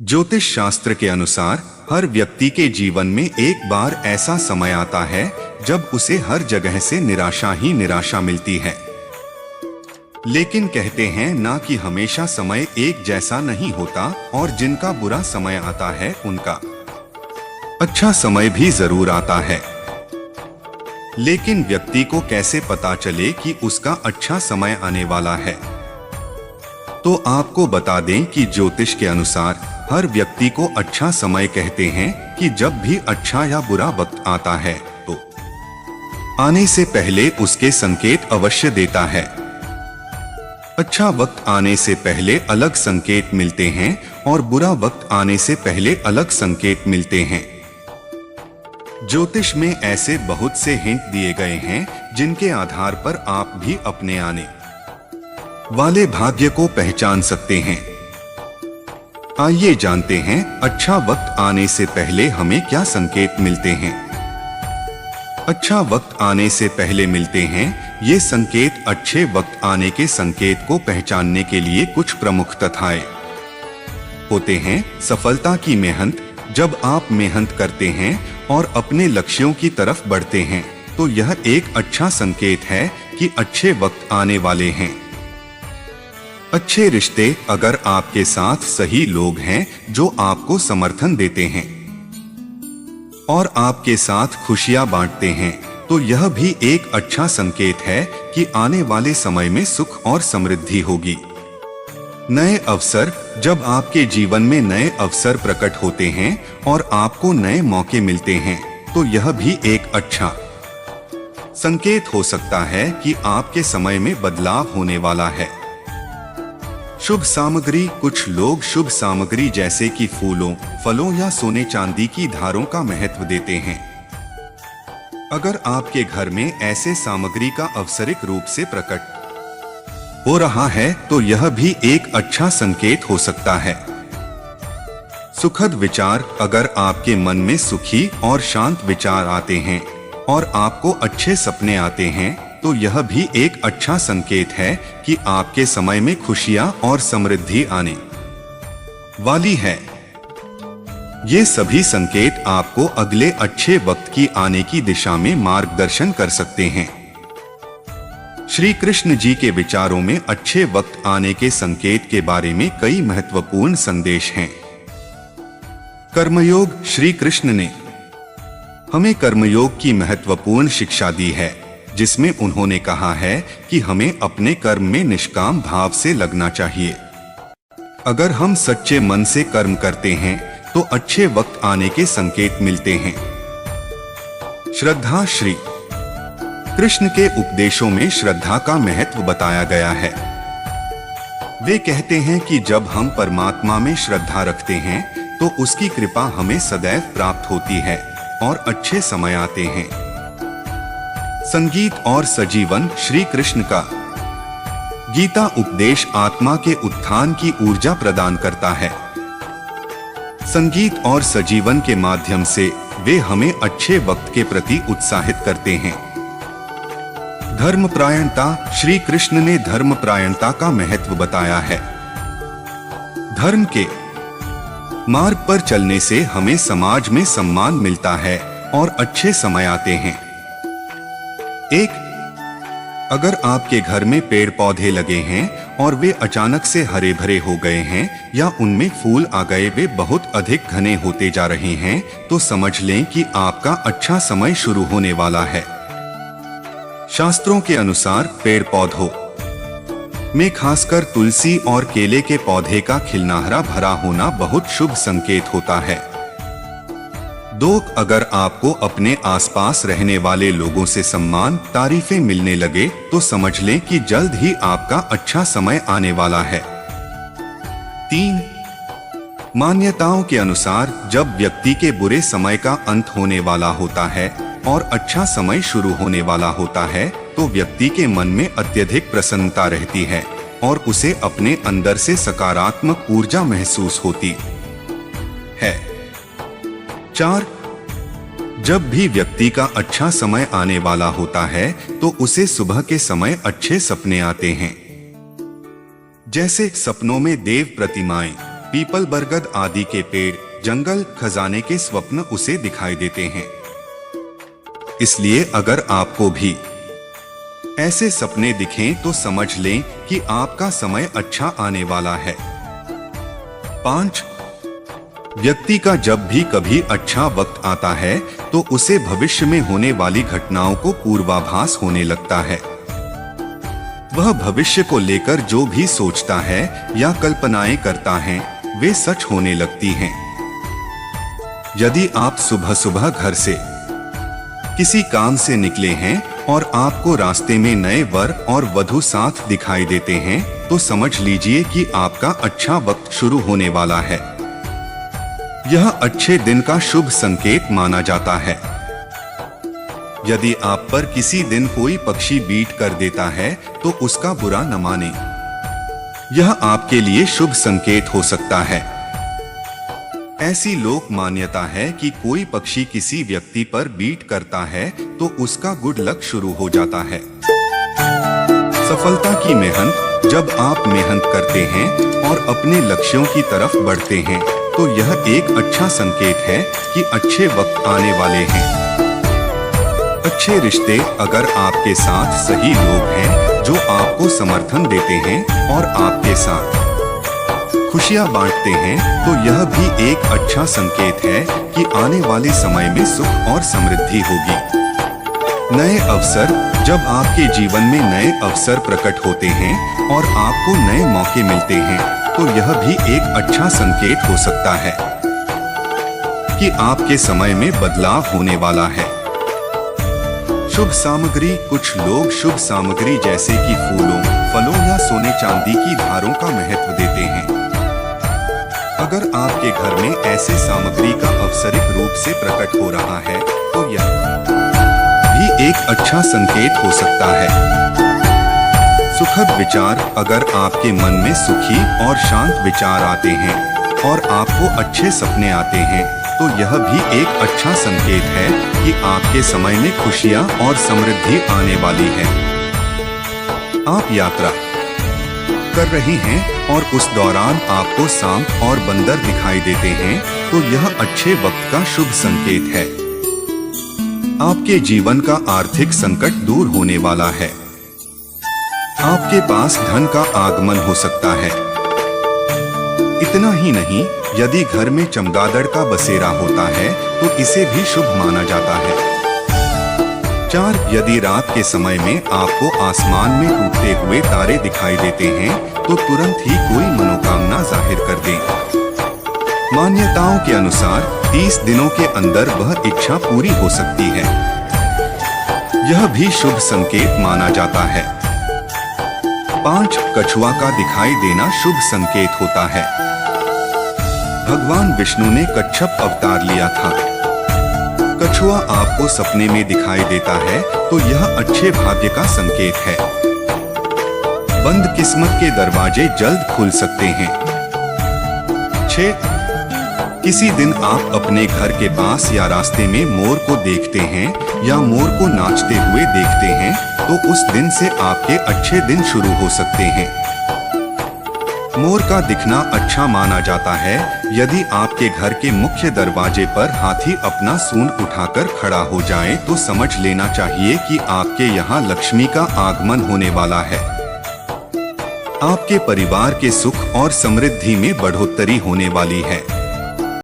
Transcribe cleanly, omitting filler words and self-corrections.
ज्योतिष शास्त्र के अनुसार हर व्यक्ति के जीवन में एक बार ऐसा समय आता है जब उसे हर जगह से निराशा ही निराशा मिलती है। लेकिन कहते हैं ना कि हमेशा समय एक जैसा नहीं होता और जिनका बुरा समय आता है उनका अच्छा समय भी जरूर आता है। लेकिन व्यक्ति को कैसे पता चले कि उसका अच्छा समय आने वाला है? तो आपको बता दें कि ज्योतिष के अनुसार हर व्यक्ति को अच्छा समय कहते हैं कि जब भी अच्छा या बुरा वक्त आता है तो आने से पहले उसके संकेत अवश्य देता है। अच्छा वक्त आने से पहले अलग संकेत मिलते हैं और बुरा वक्त आने से पहले अलग संकेत मिलते हैं। ज्योतिष में ऐसे बहुत से हिंट दिए गए हैं जिनके आधार पर आप भी अपने आने वाले भाग्य को पहचान सकते हैं। आइए जानते हैं अच्छा वक्त आने से पहले हमें क्या संकेत मिलते हैं। अच्छा वक्त आने से पहले मिलते हैं ये संकेत। अच्छे वक्त आने के संकेत को पहचानने के लिए कुछ प्रमुख तथ्य होते हैं। सफलता की मेहनत। जब आप मेहनत करते हैं और अपने लक्ष्यों की तरफ बढ़ते हैं तो यह एक अच्छा संकेत है कि अच्छे वक्त आने वाले हैं। अच्छे रिश्ते। अगर आपके साथ सही लोग हैं जो आपको समर्थन देते हैं और आपके साथ खुशियां बांटते हैं तो यह भी एक अच्छा संकेत है कि आने वाले समय में सुख और समृद्धि होगी। नए अवसर। जब आपके जीवन में नए अवसर प्रकट होते हैं और आपको नए मौके मिलते हैं तो यह भी एक अच्छा संकेत हो सकता है कि आपके समय में बदलाव होने वाला है। शुभ सामग्री। कुछ लोग शुभ सामग्री जैसे कि फूलों, फलों या सोने चांदी की धारों का महत्व देते हैं। अगर आपके घर में ऐसे सामग्री का अवसरिक रूप से प्रकट हो रहा है तो यह भी एक अच्छा संकेत हो सकता है। सुखद विचार। अगर आपके मन में सुखी और शांत विचार आते हैं और आपको अच्छे सपने आते हैं तो यह भी एक अच्छा संकेत है कि आपके समय में खुशियां और समृद्धि आने वाली है। ये सभी संकेत आपको अगले अच्छे वक्त की आने की दिशा में मार्गदर्शन कर सकते हैं। श्री कृष्ण जी के विचारों में अच्छे वक्त आने के संकेत के बारे में कई महत्वपूर्ण संदेश हैं। कर्मयोग। श्री कृष्ण ने हमें कर्मयोग की महत्वपूर्ण शिक्षा दी है जिसमें उन्होंने कहा है कि हमें अपने कर्म में निष्काम भाव से लगना चाहिए। अगर हम सच्चे मन से कर्म करते हैं तो अच्छे वक्त आने के संकेत मिलते हैं। श्रद्धा। श्री कृष्ण के उपदेशों में श्रद्धा का महत्व बताया गया है। वे कहते हैं कि जब हम परमात्मा में श्रद्धा रखते हैं तो उसकी कृपा हमें सदैव प्राप्त होती है और अच्छे समय आते हैं। संगीत और सजीवन। श्री कृष्ण का गीता उपदेश आत्मा के उत्थान की ऊर्जा प्रदान करता है। संगीत और सजीवन के माध्यम से वे हमें अच्छे वक्त के प्रति उत्साहित करते हैं। धर्मपरायणता। श्री कृष्ण ने धर्मपरायणता का महत्व बताया है। धर्म के मार्ग पर चलने से हमें समाज में सम्मान मिलता है और अच्छे समय आते हैं। एक। अगर आपके घर में पेड़ पौधे लगे हैं और वे अचानक से हरे भरे हो गए हैं या उनमें फूल आ गए, वे बहुत अधिक घने होते जा रहे हैं तो समझ लें कि आपका अच्छा समय शुरू होने वाला है। शास्त्रों के अनुसार पेड़ पौधों में खासकर तुलसी और केले के पौधे का खिलना हरा भरा होना बहुत शुभ संकेत होता है। 2। अगर आपको अपने आसपास रहने वाले लोगों से सम्मान, तारीफें मिलने लगे तो समझ लें कि जल्द ही आपका अच्छा समय आने वाला है। 3। मान्यताओं के अनुसार जब व्यक्ति के बुरे समय का अंत होने वाला होता है और अच्छा समय शुरू होने वाला होता है तो व्यक्ति के मन में अत्यधिक प्रसन्नता रहती है और उसे अपने अंदर से सकारात्मक ऊर्जा महसूस होती है। 4। जब भी व्यक्ति का अच्छा समय आने वाला होता है तो उसे सुबह के समय अच्छे सपने आते हैं। जैसे सपनों में देव प्रतिमाएं, पीपल, बरगद आदि के पेड़, जंगल, खजाने के स्वप्न उसे दिखाई देते हैं। इसलिए अगर आपको भी ऐसे सपने दिखें तो समझ लें कि आपका समय अच्छा आने वाला है। 5. व्यक्ति का जब भी कभी अच्छा वक्त आता है तो उसे भविष्य में होने वाली घटनाओं को पूर्वाभास होने लगता है। वह भविष्य को लेकर जो भी सोचता है या कल्पनाएं करता है वे सच होने लगती हैं। यदि आप सुबह सुबह घर से किसी काम से निकले हैं और आपको रास्ते में नए वर और वधू साथ दिखाई देते हैं तो समझ लीजिए कि आपका अच्छा वक्त शुरू होने वाला है। यह अच्छे दिन का शुभ संकेत माना जाता है। यदि आप पर किसी दिन कोई पक्षी बीट कर देता है तो उसका बुरा न माने। यह आपके लिए शुभ संकेत हो सकता है। ऐसी लोक मान्यता है कि कोई पक्षी किसी व्यक्ति पर बीट करता है तो उसका गुड लक शुरू हो जाता है। सफलता की मेहनत, जब आप मेहनत करते हैं और अपने लक्ष्यों की तरफ बढ़ते हैं तो यह एक अच्छा संकेत है कि अच्छे वक्त आने वाले हैं। अच्छे रिश्ते, अगर आपके साथ सही लोग हैं जो आपको समर्थन देते हैं और आपके साथ खुशियां बांटते हैं तो यह भी एक अच्छा संकेत है कि आने वाले समय में सुख और समृद्धि होगी। नए अवसर, जब आपके जीवन में नए अवसर प्रकट होते हैं और आपको नए मौके मिलते हैं तो यह भी एक अच्छा संकेत हो सकता है कि आपके समय में बदलाव होने वाला है। शुभ सामग्री, कुछ लोग शुभ सामग्री जैसे कि फूलों, फलों या सोने चांदी की धारों का महत्व देते हैं। अगर आपके घर में ऐसे सामग्री का अवसरिक रूप से प्रकट हो रहा है तो यह भी एक अच्छा संकेत हो सकता है। सुखद विचार, अगर आपके मन में सुखी और शांत विचार आते हैं और आपको अच्छे सपने आते हैं तो यह भी एक अच्छा संकेत है कि आपके समय में खुशियां और समृद्धि आने वाली है। आप यात्रा कर रही हैं और उस दौरान आपको सांप और बंदर दिखाई देते हैं तो यह अच्छे वक्त का शुभ संकेत है। आपके जीवन का आर्थिक संकट दूर होने वाला है। आपके पास धन का आगमन हो सकता है। इतना ही नहीं, यदि घर में चमगादड़ का बसेरा होता है तो इसे भी शुभ माना जाता है। 4. यदि रात के समय में आपको आसमान में टूटते हुए तारे दिखाई देते हैं तो तुरंत ही कोई मनोकामना जाहिर कर दें। मान्यताओं के अनुसार 30 दिनों के अंदर वह इच्छा पूरी हो सकती है। यह भी शुभ संकेत माना जाता है। 5. कछुआ का दिखाई देना शुभ संकेत होता है। भगवान विष्णु ने कच्छप अवतार लिया था। कछुआ आपको सपने में दिखाई देता है तो यह अच्छे भाग्य का संकेत है। बंद किस्मत के दरवाजे जल्द खुल सकते हैं। 6. किसी दिन आप अपने घर के पास या रास्ते में मोर को देखते हैं या मोर को नाचते हुए देखते हैं तो उस दिन से आपके अच्छे दिन शुरू हो सकते हैं। मोर का दिखना अच्छा माना जाता है। यदि आपके घर के मुख्य दरवाजे पर हाथी अपना सूंड उठाकर खड़ा हो जाए तो समझ लेना चाहिए कि आपके यहाँ लक्ष्मी का आगमन होने वाला है। आपके परिवार के सुख और समृद्धि में बढ़ोतरी होने वाली है।